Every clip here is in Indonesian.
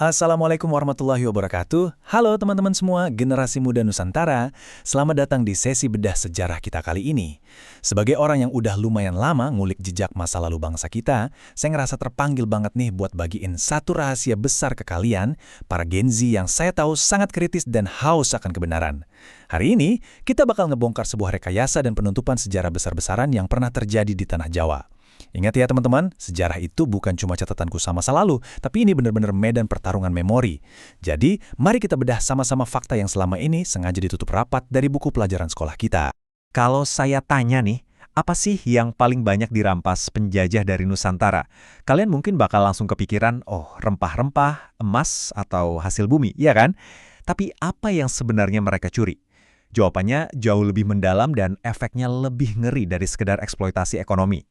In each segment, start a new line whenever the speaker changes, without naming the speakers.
Assalamualaikum warahmatullahi wabarakatuh. Halo teman-teman semua, generasi muda Nusantara. Selamat datang di sesi bedah sejarah kita kali ini. Sebagai orang yang udah lumayan lama ngulik jejak masa lalu bangsa kita, saya ngerasa terpanggil banget nih buat bagiin satu rahasia besar ke kalian, para Gen Z yang saya tahu sangat kritis dan haus akan kebenaran. Hari ini, kita bakal ngebongkar sebuah rekayasa dan penutupan sejarah besar-besaran yang pernah terjadi di Tanah Jawa. Ingat ya teman-teman, sejarah itu bukan cuma catatanku sama masa lalu, tapi ini benar-benar medan pertarungan memori. Jadi, mari kita bedah sama-sama fakta yang selama ini sengaja ditutup rapat dari buku pelajaran sekolah kita.
Kalau saya tanya nih, apa sih yang paling banyak dirampas penjajah dari Nusantara? Kalian mungkin bakal langsung kepikiran, oh rempah-rempah, emas, atau hasil bumi, iya kan? Tapi apa yang sebenarnya mereka curi? Jawabannya jauh lebih mendalam dan efeknya lebih ngeri dari sekedar eksploitasi ekonomi.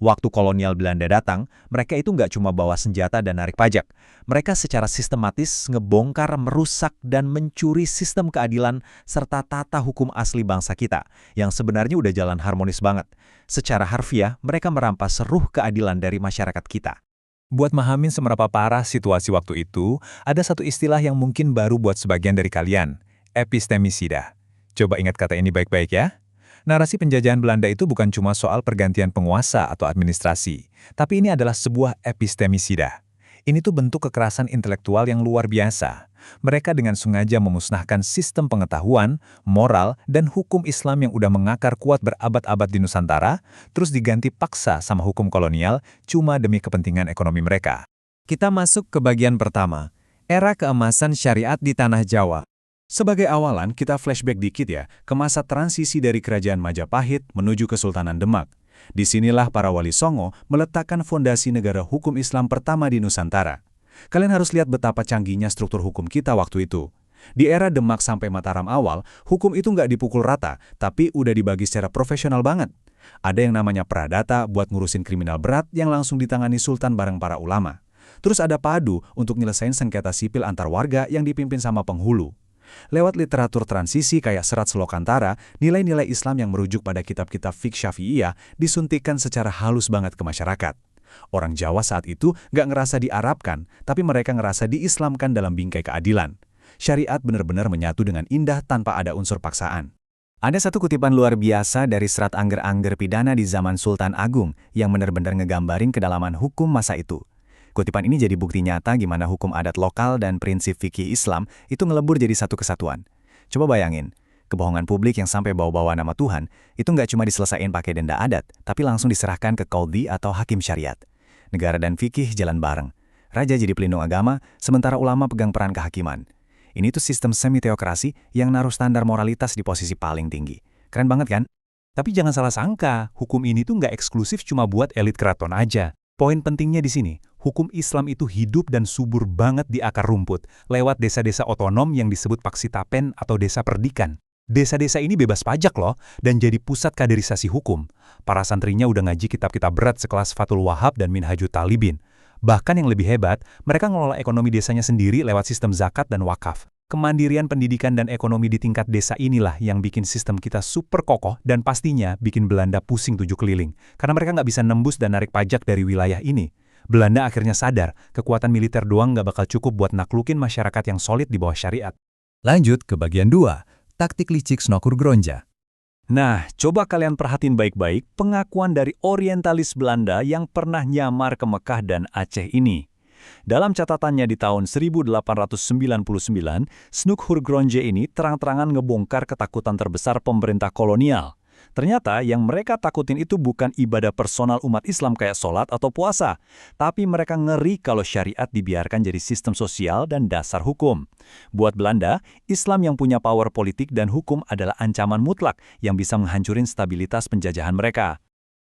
Waktu kolonial Belanda datang, mereka itu nggak cuma bawa senjata dan narik pajak. Mereka secara sistematis ngebongkar, merusak, dan mencuri sistem keadilan serta tata hukum asli bangsa kita, yang sebenarnya udah jalan harmonis banget. Secara harfiah, mereka merampas ruh keadilan dari masyarakat kita.
Buat mahamin seberapa parah situasi waktu itu, ada satu istilah yang mungkin baru buat sebagian dari kalian, epistemisida. Coba ingat kata ini baik-baik ya. Narasi penjajahan Belanda itu bukan cuma soal pergantian penguasa atau administrasi, tapi ini adalah sebuah epistemisida. Ini tuh bentuk kekerasan intelektual yang luar biasa. Mereka dengan sengaja memusnahkan sistem pengetahuan, moral, dan hukum Islam yang udah mengakar kuat berabad-abad di Nusantara, terus diganti paksa sama hukum kolonial cuma demi kepentingan ekonomi mereka.
Kita masuk ke bagian pertama, era keemasan syariat di Tanah Jawa.
Sebagai awalan, kita flashback dikit ya, ke masa transisi dari Kerajaan Majapahit menuju Kesultanan Demak. Disinilah para wali songo meletakkan fondasi negara hukum Islam pertama di Nusantara. Kalian harus lihat betapa canggihnya struktur hukum kita waktu itu. Di era Demak sampai Mataram awal, hukum itu nggak dipukul rata, tapi udah dibagi secara profesional banget. Ada yang namanya pradata buat ngurusin kriminal berat yang langsung ditangani Sultan bareng para ulama. Terus ada padu untuk nyelesain sengketa sipil antar warga yang dipimpin sama penghulu. Lewat literatur transisi kayak Serat Selokantara, nilai-nilai Islam yang merujuk pada kitab-kitab fiqh Syafi'iyah disuntikkan secara halus banget ke masyarakat. Orang Jawa saat itu nggak ngerasa diarabkan, tapi mereka ngerasa diislamkan dalam bingkai keadilan. Syariat benar-benar menyatu dengan indah tanpa ada unsur paksaan. Ada satu kutipan luar biasa dari Serat Angger-Angger Pidana di zaman Sultan Agung yang benar-benar ngegambarin kedalaman hukum masa itu. Kutipan ini jadi bukti nyata gimana hukum adat lokal dan prinsip fikih Islam itu ngelebur jadi satu kesatuan. Coba bayangin, kebohongan publik yang sampai bawa-bawa nama Tuhan itu nggak cuma diselesain pakai denda adat, tapi langsung diserahkan ke qaudhi atau hakim syariat. Negara dan fikih jalan bareng. Raja jadi pelindung agama, sementara ulama pegang peran kehakiman. Ini tuh sistem semi-teokrasi yang naruh standar moralitas di posisi paling tinggi. Keren banget kan?
Tapi jangan salah sangka, hukum ini tuh nggak eksklusif cuma buat elit keraton aja. Poin pentingnya di sini, hukum Islam itu hidup dan subur banget di akar rumput, lewat desa-desa otonom yang disebut Paksitapen atau desa perdikan. Desa-desa ini bebas pajak loh, dan jadi pusat kaderisasi hukum. Para santrinya udah ngaji kitab-kitab berat sekelas Fathul Wahab dan Minhajut Talibin. Bahkan yang lebih hebat, mereka ngelola ekonomi desanya sendiri lewat sistem zakat dan wakaf. Kemandirian pendidikan dan ekonomi di tingkat desa inilah yang bikin sistem kita super kokoh dan pastinya bikin Belanda pusing tujuh keliling. Karena mereka nggak bisa nembus dan narik pajak dari wilayah ini. Belanda akhirnya sadar, kekuatan militer doang nggak bakal cukup buat naklukin masyarakat yang solid di bawah syariat.
Lanjut ke bagian 2, taktik licik Snokur Gronja. Nah, coba kalian perhatiin baik-baik pengakuan dari orientalis Belanda yang pernah nyamar ke Mekah dan Aceh ini. Dalam catatannya di tahun 1899, Snoekhur Gronje ini terang-terangan ngebongkar ketakutan terbesar pemerintah kolonial. Ternyata yang mereka takutin itu bukan ibadah personal umat Islam kayak sholat atau puasa, tapi mereka ngeri kalau syariat dibiarkan jadi sistem sosial dan dasar hukum. Buat Belanda, Islam yang punya power politik dan hukum adalah ancaman mutlak yang bisa menghancurin stabilitas penjajahan mereka.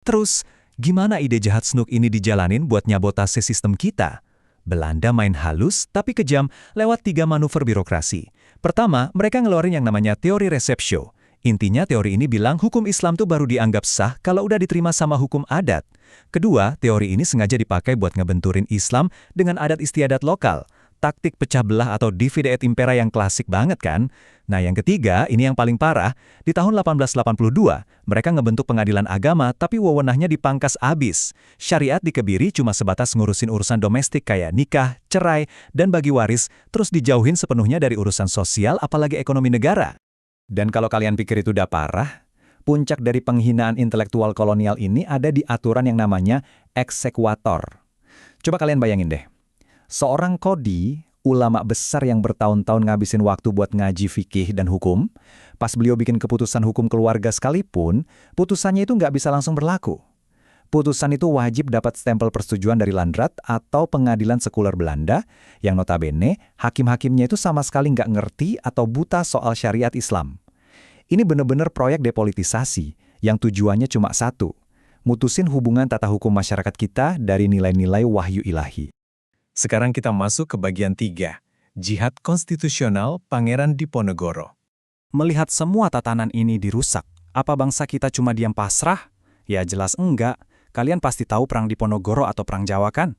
Terus, gimana ide jahat Snoek ini dijalanin buat nyabotase sistem kita? Belanda main halus tapi kejam lewat 3 manuver birokrasi. Pertama, mereka ngeluarin yang namanya teori receptio. Intinya teori ini bilang hukum Islam tuh baru dianggap sah kalau udah diterima sama hukum adat. Kedua, teori ini sengaja dipakai buat ngebenturin Islam dengan adat istiadat lokal. taktik pecah belah atau divide et impera yang klasik banget kan? Nah yang ketiga, ini yang paling parah, di tahun 1882, mereka ngebentuk pengadilan agama tapi wewenangnya dipangkas abis. Syariat dikebiri cuma sebatas ngurusin urusan domestik kayak nikah, cerai, dan bagi waris, terus dijauhin sepenuhnya dari urusan sosial apalagi ekonomi negara. Dan kalau kalian pikir itu udah parah, puncak dari penghinaan intelektual kolonial ini ada di aturan yang namanya eksekuator. Coba kalian bayangin deh, seorang qadhi, ulama besar yang bertahun-tahun ngabisin waktu buat ngaji fikih dan hukum, pas beliau bikin keputusan hukum keluarga sekalipun, putusannya itu nggak bisa langsung berlaku. Putusan itu wajib dapat stempel persetujuan dari Landrat atau pengadilan sekuler Belanda, yang notabene hakim-hakimnya itu sama sekali nggak ngerti atau buta soal syariat Islam. Ini bener-bener proyek depolitisasi, yang tujuannya cuma satu, mutusin hubungan tata hukum masyarakat kita dari nilai-nilai wahyu ilahi.
Sekarang kita masuk ke bagian 3, Jihad Konstitusional Pangeran Diponegoro.
Melihat semua tatanan ini dirusak, apa bangsa kita cuma diam pasrah? Ya jelas enggak. Kalian pasti tahu Perang Diponegoro atau Perang Jawa kan?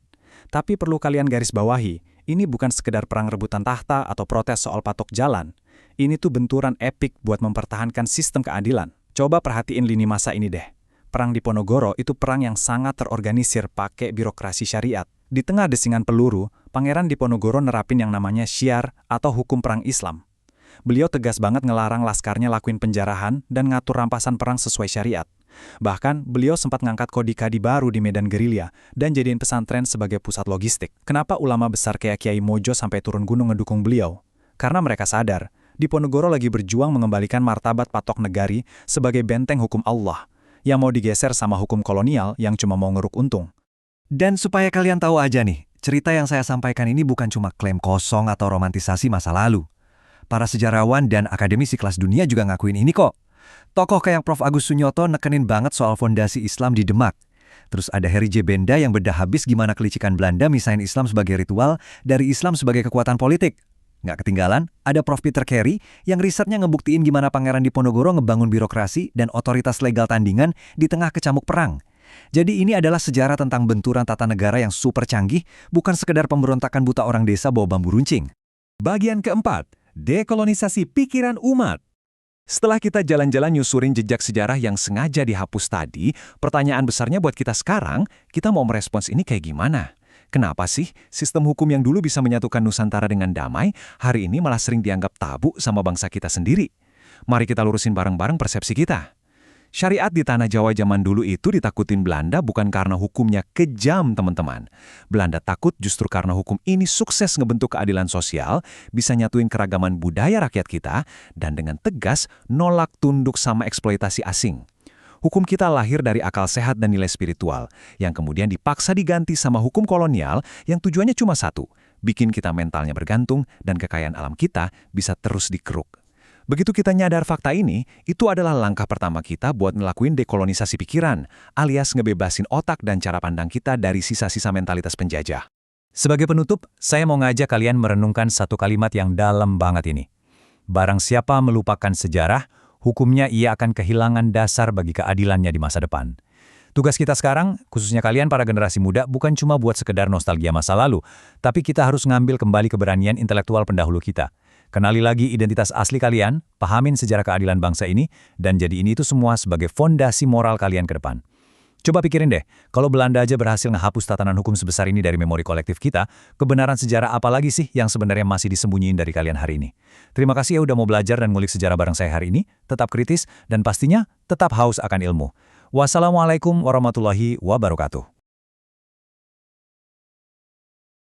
Tapi perlu kalian garis bawahi, ini bukan sekedar perang rebutan tahta atau protes soal patok jalan. Ini tuh benturan epik buat mempertahankan sistem keadilan. Coba perhatiin lini masa ini deh. Perang Diponegoro itu perang yang sangat terorganisir pakai birokrasi syariat. Di tengah desingan peluru, Pangeran Diponegoro nerapin yang namanya syiar atau hukum perang Islam. Beliau tegas banget ngelarang laskarnya lakuin penjarahan dan ngatur rampasan perang sesuai syariat. Bahkan, beliau sempat ngangkat kodi-kadi baru di medan gerilya dan jadiin pesantren sebagai pusat logistik. Kenapa ulama besar kayak Kiai Mojo sampai turun gunung ngedukung beliau? Karena mereka sadar, Diponegoro lagi berjuang mengembalikan martabat patok negari sebagai benteng hukum Allah, yang mau digeser sama hukum kolonial yang cuma mau ngeruk untung.
Dan supaya kalian tahu aja nih, cerita yang saya sampaikan ini bukan cuma klaim kosong atau romantisasi masa lalu. Para sejarawan dan akademisi kelas dunia juga ngakuin ini kok. Tokoh kayak Prof. Agus Sunyoto nekenin banget soal fondasi Islam di Demak. Terus ada Heri J. Benda yang bedah habis gimana kelicikan Belanda misahin Islam sebagai ritual dari Islam sebagai kekuatan politik. Nggak ketinggalan, ada Prof. Peter Carey yang risetnya ngebuktiin gimana Pangeran Diponegoro ngebangun birokrasi dan otoritas legal tandingan di tengah kecamuk perang. Jadi ini adalah sejarah tentang benturan tata negara yang super canggih, bukan sekedar pemberontakan buta orang desa bawa bambu runcing.
Bagian keempat, dekolonisasi pikiran umat. Setelah kita jalan-jalan nyusurin jejak sejarah yang sengaja dihapus tadi, pertanyaan besarnya buat kita sekarang, kita mau merespons ini kayak gimana? Kenapa sih sistem hukum yang dulu bisa menyatukan Nusantara dengan damai, hari ini malah sering dianggap tabu sama bangsa kita sendiri? Mari kita lurusin bareng-bareng persepsi kita. Syariat di tanah Jawa zaman dulu itu ditakutin Belanda bukan karena hukumnya kejam, teman-teman. Belanda takut justru karena hukum ini sukses ngebentuk keadilan sosial, bisa nyatuin keragaman budaya rakyat kita, dan dengan tegas nolak tunduk sama eksploitasi asing. Hukum kita lahir dari akal sehat dan nilai spiritual, yang kemudian dipaksa diganti sama hukum kolonial yang tujuannya cuma satu, bikin kita mentalnya bergantung dan kekayaan alam kita bisa terus dikeruk. Begitu kita nyadar fakta ini, itu adalah langkah pertama kita buat ngelakuin dekolonisasi pikiran, alias ngebebasin otak dan cara pandang kita dari sisa-sisa mentalitas penjajah. Sebagai penutup, saya mau ngajak kalian merenungkan satu kalimat yang dalam banget ini. Barang siapa melupakan sejarah, hukumnya ia akan kehilangan dasar bagi keadilannya di masa depan. Tugas kita sekarang, khususnya kalian para generasi muda, bukan cuma buat sekedar nostalgia masa lalu, tapi kita harus ngambil kembali keberanian intelektual pendahulu kita. Kenali lagi identitas asli kalian, pahamin sejarah keadilan bangsa ini, dan jadi ini itu semua sebagai fondasi moral kalian ke depan. Coba pikirin deh, kalau Belanda aja berhasil ngehapus tatanan hukum sebesar ini dari memori kolektif kita, kebenaran sejarah apa lagi sih yang sebenarnya masih disembunyiin dari kalian hari ini? Terima kasih ya udah mau belajar dan ngulik sejarah bareng saya hari ini, tetap kritis, dan pastinya tetap haus akan ilmu. Wassalamualaikum warahmatullahi wabarakatuh.